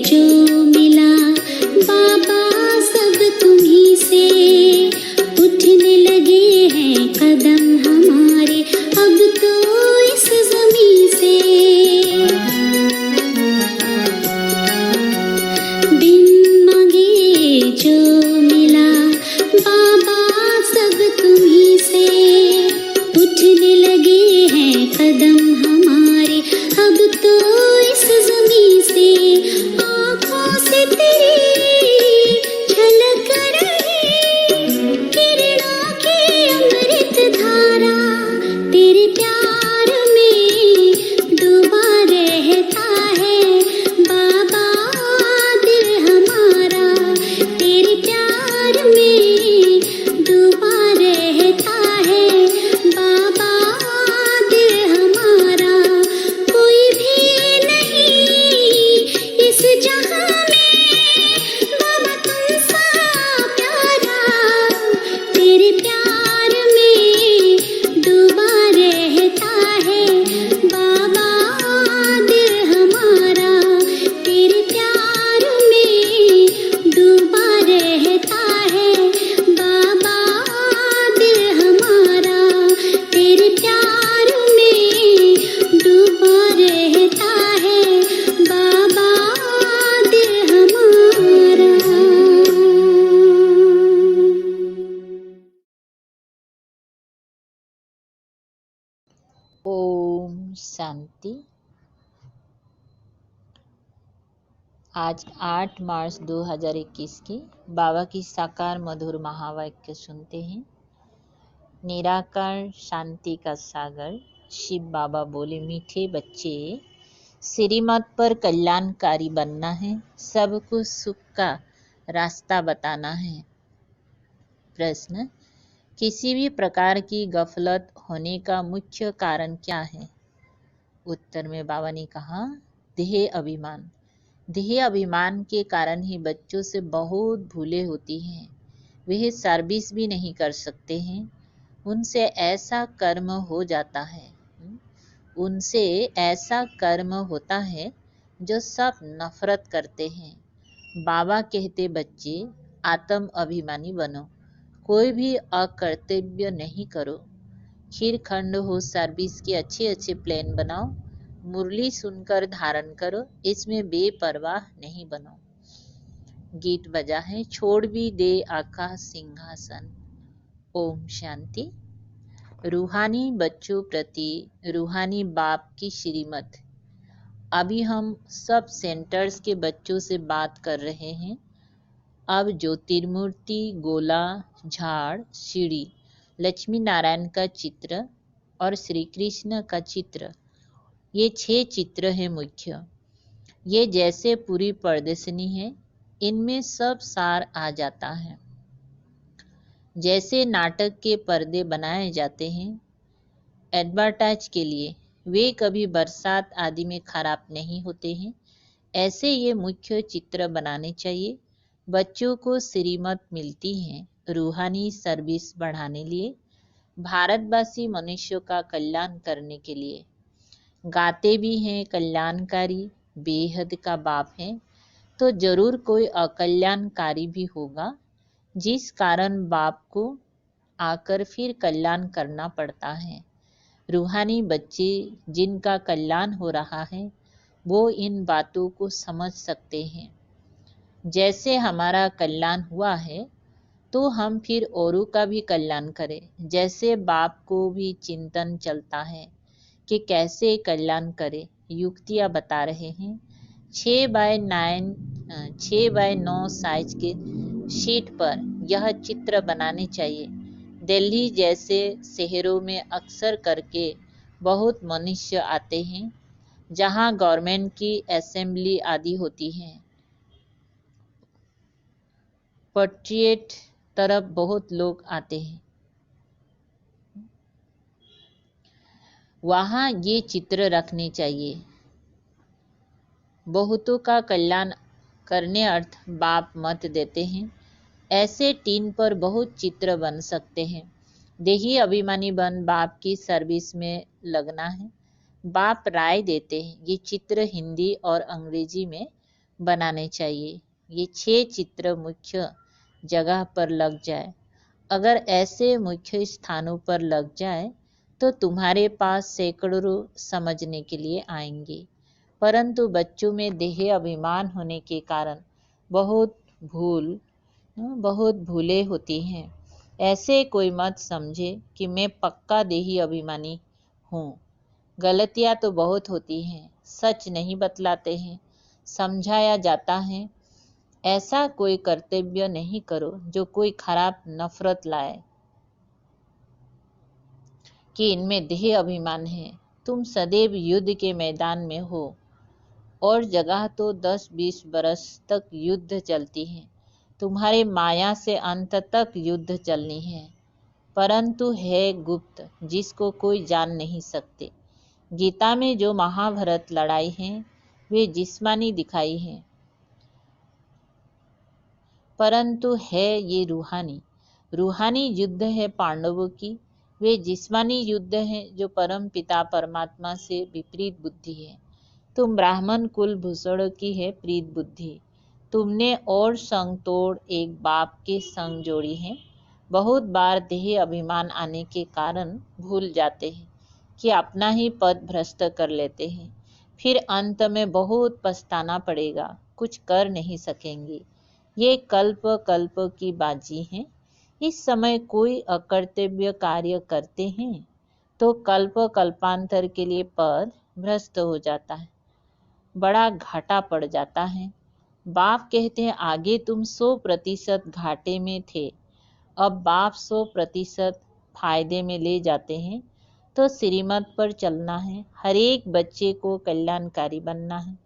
जो मिला बाबा सब तुम्ही से। ओम शांति। आज 8 मार्च 2021 की बाबा की साकार मधुर महावाक्य सुनते हैं। निराकार शांति का सागर शिव बाबा बोले, मीठे बच्चे, श्रीमत पर कल्याणकारी बनना है, सबको सुख का रास्ता बताना है। प्रश्न, किसी भी प्रकार की गफलत होने का मुख्य कारण क्या है? उत्तर में बाबा ने कहा, देह अभिमान। देह अभिमान के कारण ही बच्चों से बहुत भूलें होती हैं। वे सर्विस भी नहीं कर सकते हैं। उनसे ऐसा कर्म हो जाता है, उनसे ऐसा कर्म होता है जो सब नफरत करते हैं। बाबा कहते, बच्चे आत्म अभिमानी बनो, कोई भी अकर्तव्य नहीं करो। खीरखंड हो, सर्विस के अच्छे अच्छे प्लान बनाओ, मुरली सुनकर धारण करो, इसमें बेपरवाह नहीं बनो। गीत बजा है, छोड़ भी दे आकाश सिंहासन। ओम शांति। रूहानी बच्चों प्रति रूहानी बाप की श्रीमत। अभी हम सब सेंटर्स के बच्चों से बात कर रहे हैं। अब ज्योतिर्मूर्ति, गोला, झाड़, सीढ़ी, लक्ष्मी नारायण का चित्र और श्री कृष्ण का चित्र, ये 6 चित्र हैं मुख्य। ये जैसे पूरी प्रदर्शनी है, इनमें सब सार आ जाता है। जैसे नाटक के पर्दे बनाए जाते हैं एडवर्टाइज के लिए, वे कभी बरसात आदि में खराब नहीं होते हैं, ऐसे ये मुख्य चित्र बनाने चाहिए। बच्चों को श्रीमत मिलती है रूहानी सर्विस बढ़ाने लिए, भारतवासी मनुष्यों का कल्याण करने के लिए। गाते भी हैं कल्याणकारी बेहद का बाप है, तो जरूर कोई अकल्याणकारी भी होगा, जिस कारण बाप को आकर फिर कल्याण करना पड़ता है। रूहानी बच्चे जिनका कल्याण हो रहा है, वो इन बातों को समझ सकते हैं। जैसे हमारा कल्याण हुआ है, तो हम और औरों का भी कल्याण करें। जैसे बाप को भी चिंतन चलता है कि कैसे कल्याण करे, युक्तियाँ बता रहे हैं। 6 बाय 9 साइज के शीट पर यह चित्र बनाने चाहिए। दिल्ली जैसे शहरों में अक्सर करके बहुत मनुष्य आते हैं, जहां गवर्नमेंट की असेंबली आदि होती है। पोर्ट्रेट तरफ बहुत लोग आते हैं, वहां ये चित्र रखने चाहिए। बहुतों का कल्याण करने अर्थ बाप मत देते हैं। ऐसे टीन पर बहुत चित्र बन सकते हैं। देही अभिमानी बन बाप की सर्विस में लगना है। बाप राय देते हैं ये चित्र हिंदी और अंग्रेजी में बनाने चाहिए। ये 6 चित्र मुख्य जगह पर लग जाए। अगर ऐसे मुख्य स्थानों पर लग जाए तो तुम्हारे पास सैकड़ों समझने के लिए आएंगे। परंतु बच्चों में देह अभिमान होने के कारण बहुत भूलें होती हैं। ऐसे कोई मत समझे कि मैं पक्का देही अभिमानी हूँ। गलतियाँ तो बहुत होती हैं, सच नहीं बतलाते हैं, समझाया जाता है। ऐसा कोई कर्तव्य नहीं करो जो कोई खराब नफरत लाए कि इनमें देह अभिमान है। तुम सदैव युद्ध के मैदान में हो, और जगह तो 10-20 बरस तक युद्ध चलती है। तुम्हारे माया से अंत तक युद्ध चलनी है, परंतु है गुप्त, जिसको कोई जान नहीं सकते। गीता में जो महाभारत लड़ाई है, वे जिस्मानी दिखाई है, परंतु है ये रूहानी युद्ध है पांडवों की। वे जिस्मानी युद्ध है जो परम पिता परमात्मा से विपरीत बुद्धि है। तुम ब्राह्मण कुल भूषण की है प्रीत बुद्धि। तुमने और संग तोड़ एक बाप के संग जोड़ी है। बहुत बार देह अभिमान आने के कारण भूल जाते हैं कि अपना ही पद भ्रष्ट कर लेते हैं। फिर अंत में बहुत पछताना पड़ेगा, कुछ कर नहीं सकेंगे। ये कल्प कल्प की बाजी है। इस समय कोई अकर्तव्य कार्य करते हैं, तो कल्प कल्पांतर के लिए पद भ्रष्ट हो जाता है, बड़ा घाटा पड़ जाता है। बाप कहते हैं आगे तुम 100% घाटे में थे, अब बाप 100% फायदे में ले जाते हैं। तो श्रीमत पर चलना है, हर एक बच्चे को कल्याणकारी बनना है,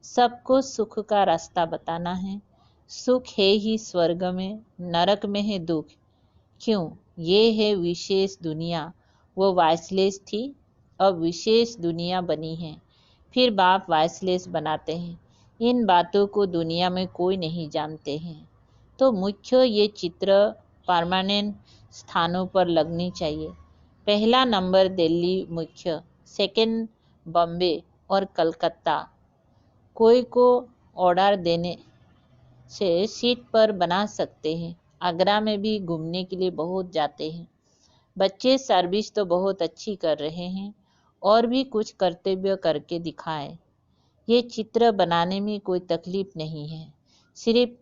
सबको सुख का रास्ता बताना है। सुख है ही स्वर्ग में, नरक में है दुख। क्यों? ये है विशेष दुनिया। वो वाइसलेस थी, अब विशेष दुनिया बनी है। फिर बाप वाइसलेस बनाते हैं। इन बातों को दुनिया में कोई नहीं जानते हैं। तो मुख्य ये चित्र परमानेंट स्थानों पर लगनी चाहिए। पहला नंबर दिल्ली मुख्य, सेकंड बॉम्बे और कलकत्ता। कोई को ऑर्डर देने से सीट पर बना सकते हैं। आगरा में भी घूमने के लिए बहुत जाते हैं। बच्चे सर्विस तो बहुत अच्छी कर रहे हैं, और भी कुछ कर्तव्य करके दिखाएं। ये चित्र बनाने में कोई तकलीफ नहीं है, सिर्फ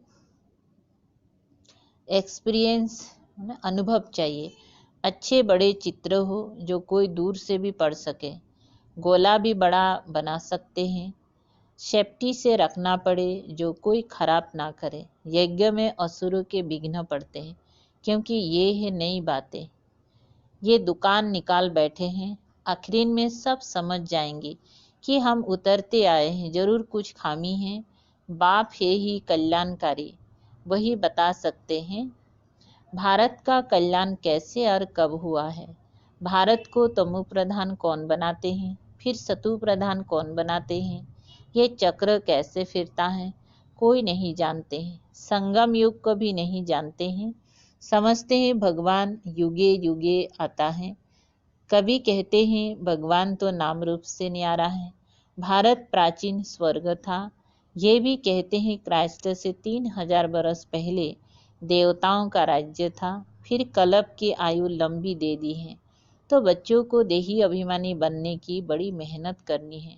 एक्सपीरियंस, अनुभव चाहिए। अच्छे बड़े चित्र हो जो कोई दूर से भी पढ़ सके। गोला भी बड़ा बना सकते हैं, सेफ्टी से रखना पड़े जो कोई खराब ना करे। यज्ञ में असुरों के विघ्न पड़ते हैं, क्योंकि ये है नई बातें। ये दुकान निकाल बैठे हैं, आखिर में सब समझ जाएंगे कि हम उतरते आए हैं, जरूर कुछ खामी है। बाप है ही कल्याणकारी, वही बता सकते हैं भारत का कल्याण कैसे और कब हुआ है। भारत को तमु प्रधान कौन बनाते हैं, फिर सतु प्रधान कौन बनाते हैं, ये चक्र कैसे फिरता है, कोई नहीं जानते हैं। संगम युग को भी नहीं जानते हैं। समझते हैं भगवान युगे युगे आता है। कभी कहते हैं भगवान तो नाम रूप से न्यारा है। भारत प्राचीन स्वर्ग था। ये भी कहते हैं क्राइस्ट से 3000 बरस पहले देवताओं का राज्य था। फिर कल्प की आयु लंबी दे दी है। तो बच्चों को देही अभिमानी बनने की बड़ी मेहनत करनी है।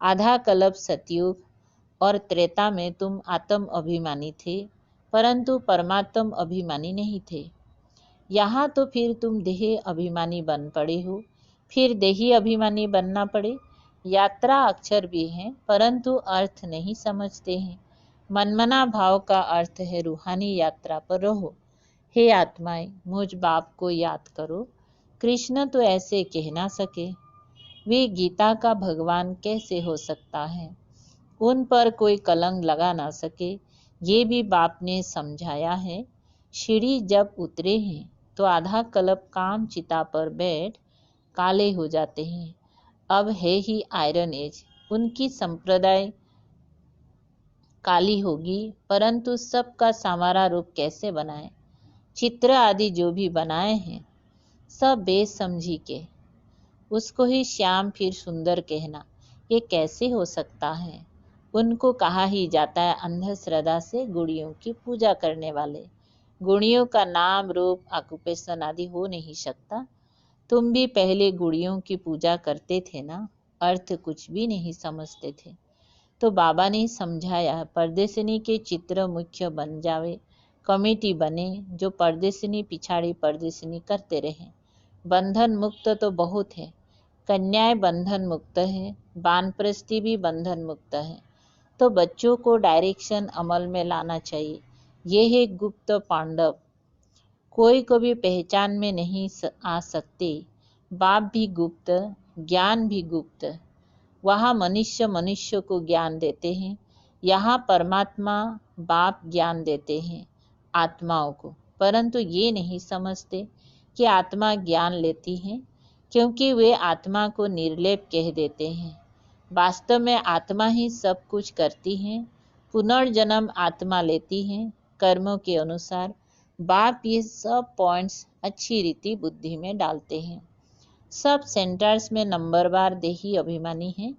आधा कल्प सतयुग और त्रेता में तुम आत्म अभिमानी थे, परंतु परमात्म अभिमानी नहीं थे। यहाँ तो फिर तुम देह अभिमानी बन पड़े हो, फिर देही अभिमानी बनना पड़े। यात्रा अक्षर भी है, परंतु अर्थ नहीं समझते हैं। मनमना भाव का अर्थ है रूहानी यात्रा पर रहो। हे आत्माएं, मुझ बाप को याद करो। कृष्ण तो ऐसे कह ना सके, वे गीता का भगवान कैसे हो सकता है। उन पर कोई कलंक लगा ना सके, ये भी बाप ने समझाया है। सीढ़ी जब उतरे हैं तो आधा कल्प काम चिता पर बैठ काले हो जाते हैं। अब है ही आयरन एज, उनकी संप्रदाय काली होगी, परंतु सबका सामारा रूप कैसे बनाए। चित्र आदि जो भी बनाए हैं सब बेसमझी के, उसको ही श्याम फिर सुंदर कहना, ये कैसे हो सकता है। उनको कहा ही जाता है अंधश्रद्धा से गुड़ियों की पूजा करने वाले। गुड़ियों का नाम रूप ऑक्यूपेशन आदि हो नहीं सकता। तुम भी पहले गुड़ियों की पूजा करते थे ना, अर्थ कुछ भी नहीं समझते थे। तो बाबा ने समझाया परदेसिनी के चित्र मुख्य बन जावे, कमेटी बने जो परदेसिनी पिछाड़ी परदेसिनी करते रहे। बंधन मुक्त तो बहुत है, कन्याएं बंधन मुक्त है, बानप्रस्थी भी बंधन मुक्त है। तो बच्चों को डायरेक्शन अमल में लाना चाहिए। ये है गुप्त पांडव, कोई को भी पहचान में नहीं आ सकते। बाप भी गुप्त, ज्ञान भी गुप्त। वहाँ मनुष्य मनुष्य को ज्ञान देते हैं, यहाँ परमात्मा बाप ज्ञान देते हैं आत्माओं को। परंतु ये नहीं समझते कि आत्मा ज्ञान लेती है, क्योंकि वे आत्मा को निर्लेप कह देते हैं। वास्तव में आत्मा ही सब कुछ करती है। पुनर्जन्म आत्मा लेती है कर्मों के अनुसार। बाप ये सब पॉइंट्स अच्छी रीति बुद्धि में डालते हैं। सब सेंटर्स में नंबरवार देही अभिमानी हैं,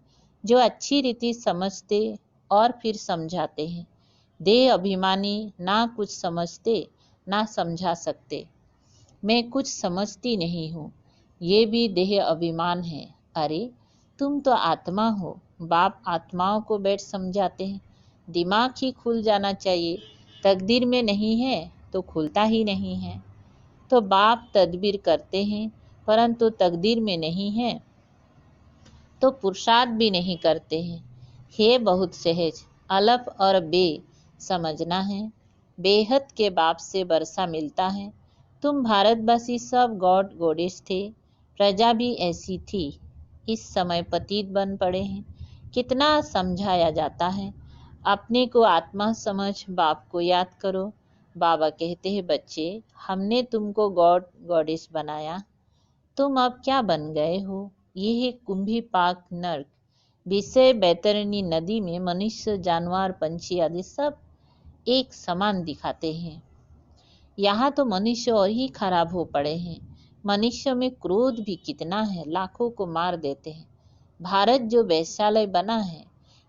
जो अच्छी रीति समझते और फिर समझाते हैं। देह अभिमानी ना कुछ समझते ना समझा सकते। मैं कुछ समझती नहीं हूँ, ये भी देह अभिमान है। अरे तुम तो आत्मा हो। बाप आत्माओं को बैठ समझाते हैं। दिमाग ही खुल जाना चाहिए, तकदीर में नहीं है तो खुलता ही नहीं है। तो बाप तदबीर करते हैं, परंतु तकदीर में नहीं है तो पुरुषार्थ भी नहीं करते हैं। हे बहुत सहज, अलफ और बे समझना है। बेहद के बाप से वर्षा मिलता है। तुम भारतवासी सब गॉड गॉडेस थे, प्रजा भी ऐसी थी। इस समय पतित बन पड़े हैं। कितना समझाया जाता है। अपने को आत्मा समझ बाप को याद करो। बाबा कहते हैं, बच्चे हमने तुमको गॉड गॉडेस बनाया, तुम अब क्या बन गए हो? ये है कुंभी पाक नर्क। विषय बैतरणी नदी में मनुष्य, जानवर, पंछी आदि सब एक समान दिखाते हैं। यहाँ तो मनुष्य और ही खराब हो पड़े हैं। मनुष्य में क्रोध भी कितना है, लाखों को मार देते हैं। भारत जो वैश्यालय बना है,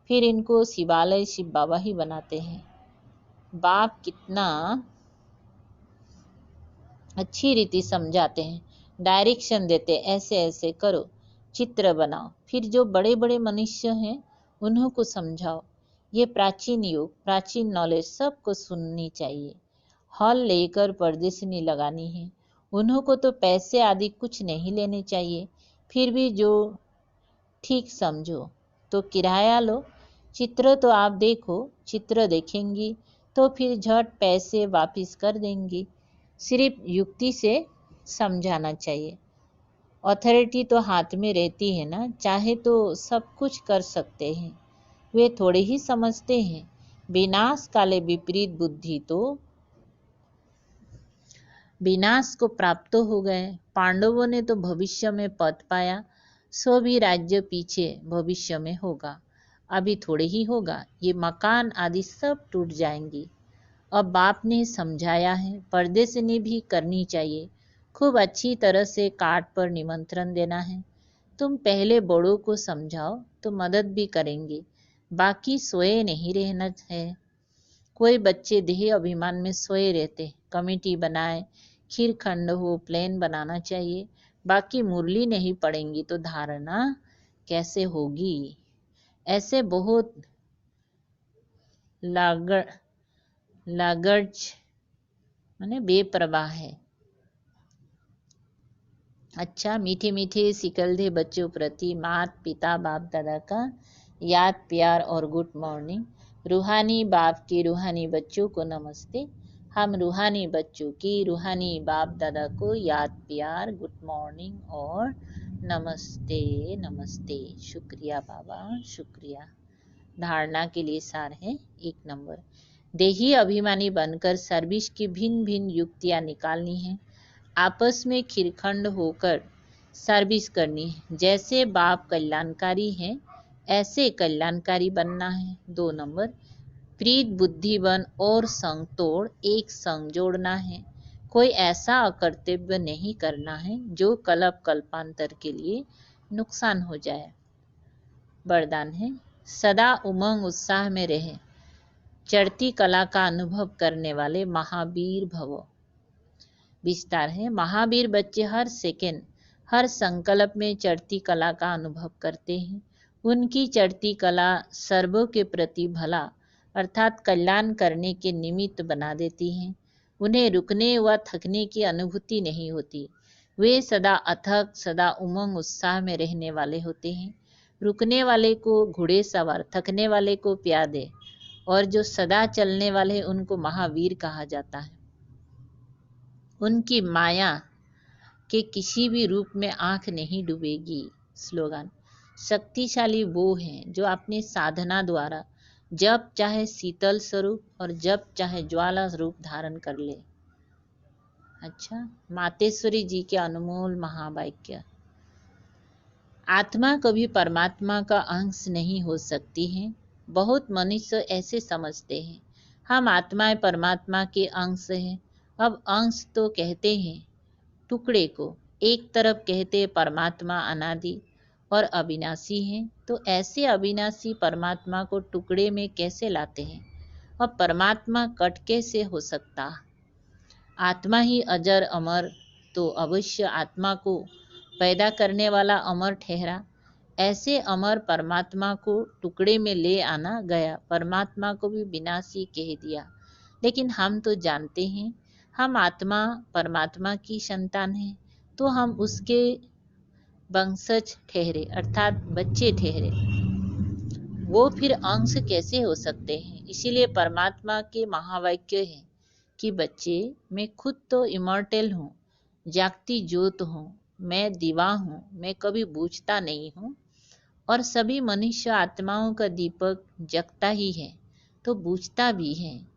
फिर इनको शिवालय शिव बाबा ही बनाते हैं। बाप कितना अच्छी रीति समझाते हैं, डायरेक्शन देते, ऐसे ऐसे करो, चित्र बनाओ। फिर जो बड़े बड़े मनुष्य हैं उन्हों को समझाओ। ये प्राचीन युग, प्राचीन नॉलेज सबको सुननी चाहिए। हॉल लेकर प्रदर्शनी लगानी है। उन्हों को तो पैसे आदि कुछ नहीं लेने चाहिए। फिर भी जो ठीक समझो तो किराया लो। चित्र तो आप देखो, चित्र देखेंगी तो फिर झट पैसे वापिस कर देंगी। सिर्फ युक्ति से समझाना चाहिए। अथॉरिटी तो हाथ में रहती है ना, चाहे तो सब कुछ कर सकते हैं। वे थोड़े ही समझते हैं। विनाश काले विपरीत बुद्धि तो विनाश को प्राप्त हो गए। पांडवों ने तो भविष्य में पद पाया, सो भी राज्य पीछे भविष्य में होगा, अभी थोड़े ही होगा। ये मकान आदि सब टूट जाएंगी। अब बाप ने समझाया है, प्रदर्शनी भी करनी चाहिए। खूब अच्छी तरह से कार्ड पर निमंत्रण देना है। तुम पहले बड़ों को समझाओ तो मदद भी करेंगे, बाकी सोए नहीं रहना है। कोई बच्चे देह अभिमान में सोए रहते। कमेटी बनाए, खीरखंड हो, प्लेन बनाना चाहिए। बाकी मुरली नहीं पड़ेंगी तो धारणा कैसे होगी? ऐसे बहुत लागर्ज माने बेपरवाह है। अच्छा, मीठे मीठे सिकलधे बच्चों प्रति माता पिता बाप दादा का याद प्यार और गुड मॉर्निंग। रूहानी बाप के रूहानी बच्चों को नमस्ते। हम रूहानी बच्चों की रूहानी बाप दादा को याद प्यार, गुड मॉर्निंग और नमस्ते नमस्ते। शुक्रिया बाबा, शुक्रिया। धारणा के लिए सार है 1 नंबर। देही अभिमानी बनकर सर्विस की भिन्न भिन्न युक्तियां निकालनी है। आपस में खिरखंड होकर सर्विस करनी है। जैसे बाप कल्याणकारी हैं, ऐसे कल्याणकारी बनना है। 2 नंबर, प्रीत बुद्धि बन और संग तोड़, एक संग जोड़ना है। कोई ऐसा अकर्तव्य नहीं करना है जो कल्प कल्पांतर के लिए नुकसान हो जाए। वरदान है, सदा उमंग उत्साह में रहे, चढ़ती कला का अनुभव करने वाले महावीर भव। विस्तार है, महावीर बच्चे हर सेकंड, हर संकल्प में चढ़ती कला का अनुभव करते हैं। उनकी चढ़ती कला सर्वों के प्रति भला अर्थात कल्याण करने के निमित्त बना देती है। उन्हें रुकने व थकने की अनुभूति नहीं होती। वे सदा अथक, सदा उमंग उत्साह में रहने वाले होते हैं। रुकने वाले को घोड़े सवार, थकने वाले को प्यादे, और जो सदा चलने वाले उनको महावीर कहा जाता है। उनकी माया के किसी भी रूप में आंख नहीं डूबेगी। स्लोगन, शक्तिशाली वो हैं जो अपने साधना द्वारा जब चाहे शीतल स्वरूप और जब चाहे ज्वाला रूप धारण कर ले। अच्छा, मातेश्वरी जी के अनमोल महावाक्य। आत्मा कभी परमात्मा का अंश नहीं हो सकती है। बहुत मनुष्य ऐसे समझते हैं, हम आत्माएं परमात्मा के अंश हैं। अब अंश तो कहते हैं टुकड़े को, एक तरफ कहते हैं परमात्मा अनादि और अविनाशी है, तो ऐसे अविनाशी परमात्मा को टुकड़े में कैसे लाते हैं? और परमात्मा कट कैसे हो सकता? आत्मा ही अजर अमर, तो अवश्य आत्मा को पैदा करने वाला अमर ठहरा। ऐसे अमर परमात्मा को टुकड़े में ले आना गया, परमात्मा को भी विनाशी कह दिया। लेकिन हम तो जानते हैं हम आत्मा परमात्मा की संतान हैं, तो हम उसके वंशज ठहरे, अर्थात बच्चे ठहरे। वो फिर अंश कैसे हो सकते हैं? इसीलिए परमात्मा के महावाक्य है कि बच्चे, मैं खुद तो इमॉर्टल हूँ, जागती ज्योत हूँ, मैं दीवा हूँ, मैं कभी बुझता नहीं हूँ, और सभी मनुष्य आत्माओं का दीपक जगता ही है तो बुझता भी है।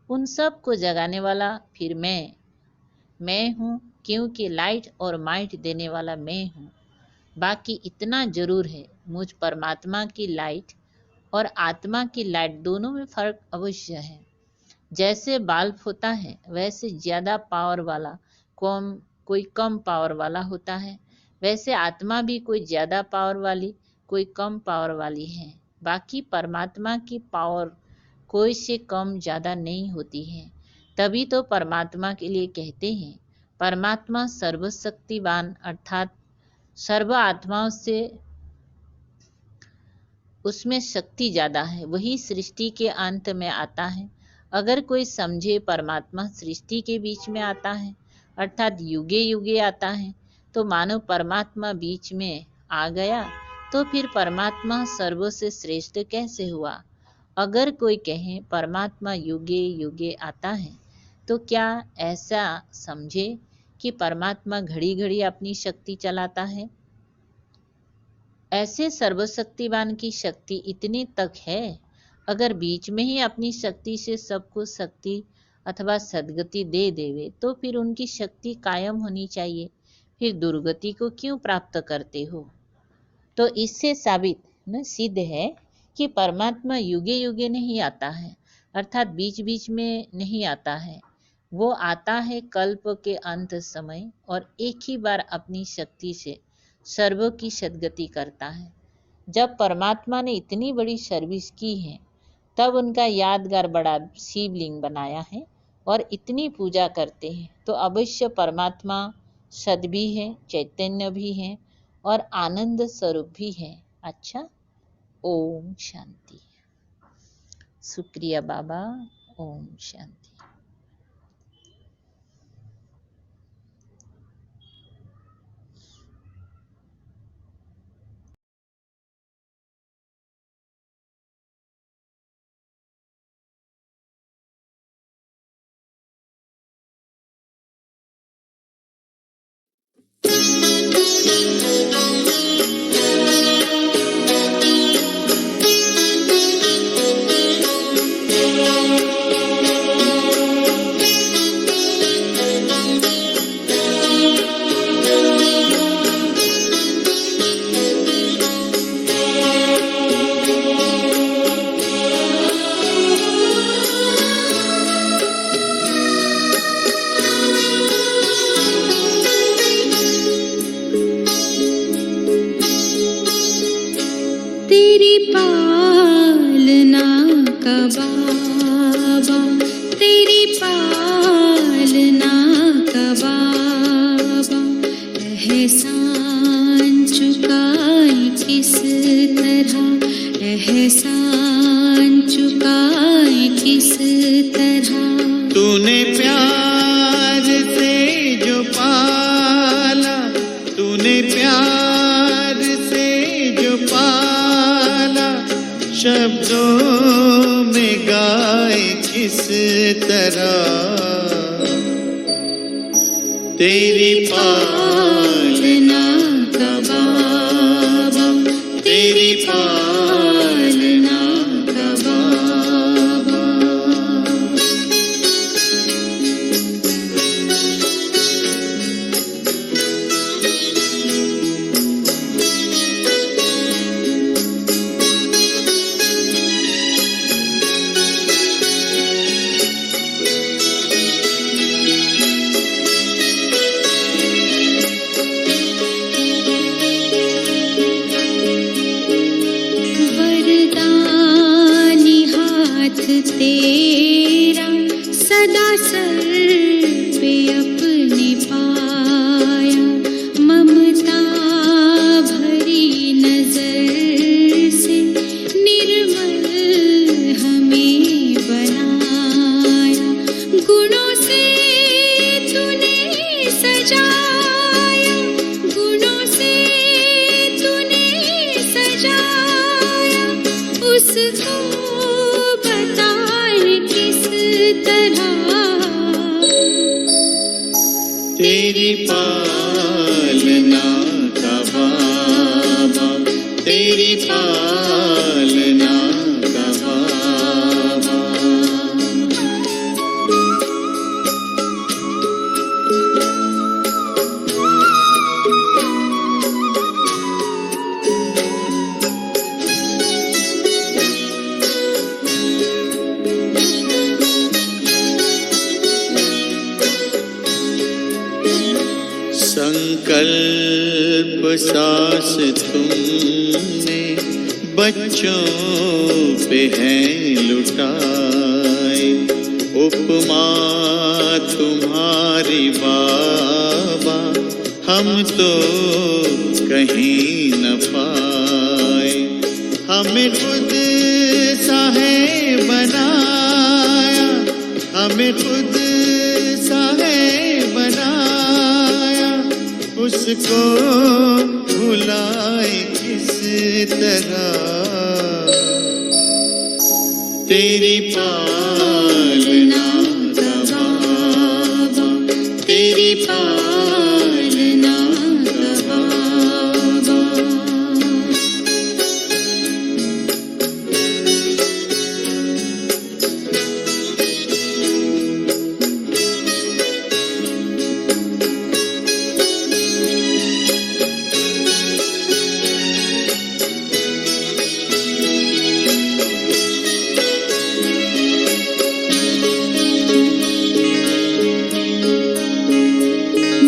उन सब को जगाने वाला फिर मैं हूँ, क्योंकि लाइट और माइट देने वाला मैं हूँ। बाकी इतना जरूर है, मुझ परमात्मा की लाइट और आत्मा की लाइट दोनों में फर्क अवश्य है। जैसे बल्ब होता है वैसे ज्यादा पावर वाला कोई कम पावर वाला होता है, वैसे आत्मा भी कोई ज्यादा पावर वाली कोई कम पावर वाली है। बाकी परमात्मा की पावर कोई से कम ज्यादा नहीं होती है। तभी तो परमात्मा के लिए कहते हैं परमात्मा सर्वशक्तिवान, अर्थात सर्व आत्माओं से उसमें शक्ति ज्यादा है, वही सृष्टि के अंत में आता है। अगर कोई समझे परमात्मा सृष्टि के बीच में आता है, अर्थात युगे युगे आता है, तो मानो परमात्मा बीच में आ गया, तो फिर परमात्मा सर्व से श्रेष्ठ कैसे हुआ? अगर कोई कहे परमात्मा युगे युगे आता है, तो क्या ऐसा समझे कि परमात्मा घड़ी घड़ी अपनी शक्ति चलाता है? ऐसे सर्वशक्तिवान की शक्ति इतनी तक है, अगर बीच में ही अपनी शक्ति से सबको शक्ति अथवा सद्गति दे देवे, तो फिर उनकी शक्ति कायम होनी चाहिए, फिर दुर्गति को क्यों प्राप्त करते हो? तो इससे साबित सिद्ध है कि परमात्मा युगे युगे नहीं आता है, अर्थात बीच बीच में नहीं आता है। वो आता है कल्प के अंत समय और एक ही बार अपनी शक्ति से सर्वों की सद्गति करता है। जब परमात्मा ने इतनी बड़ी सर्विस की है, तब उनका यादगार बड़ा शिवलिंग बनाया है और इतनी पूजा करते हैं, तो अवश्य परमात्मा सद भी है, चैतन्य भी है और आनंद स्वरूप भी है। अच्छा, ओम शांति। शुक्रिया बाबा। ओम शांति। तेरी पालना का बाबा, तेरी पालना का बाबा, एहसान चुकाए किस तरह, एहसान चुकाए किस तरह। तूने प्यार से जो पाला, तूने प्यार से जो पाला, शब्दों में गाए किस तरह। तेरी पालना का बाबा, तेरी पालना का बाबा। वरदानी हाथ तेरा सदा सर पे अपने पाया, ममता भरी नजर से निर्मल हमें बनाया। गुणों से तूने सजाया, तेरी पालना का बाबा, तेरी पालना का बाबा। संकल्प सास तुमने बच्चों पे है लुटाए, उपमा तुम्हारी बाबा हम तो कहीं न पाए। हमें खुद सा है बनाया, हमें खुद सा है बनाया, उसको भुलाए किस तरह। तेरी पालना का बाबा, तेरी पालना का बाबा।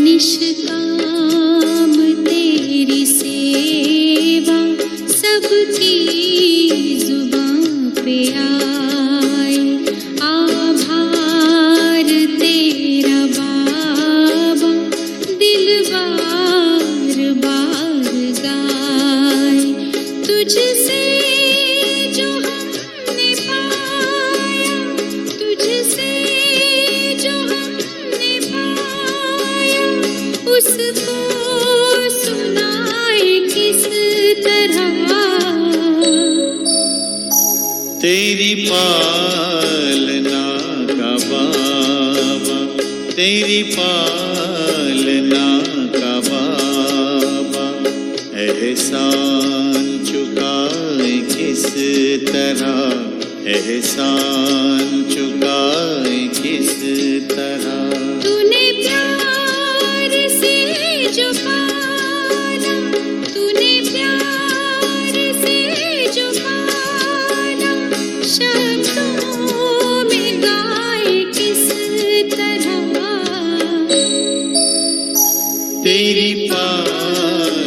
निष्काम तेरी सेवा सबकी जुबां पे आए, आभार तेरा बाबा दिल बार बार गाए। तुझसे जो हमने पाया, तुझसे जो हमने पाया, उसको सुनाए किस तरह। तेरी पालना का बाबा, तेरी पालना का बाबा। एहसान चुकाए किस तरह, एहसान चुकाए किस तरह। तूने प्यार से जो पाला, तूने प्यार से जो पाला, शब्दों में गाए किस तरह। तेरी पालना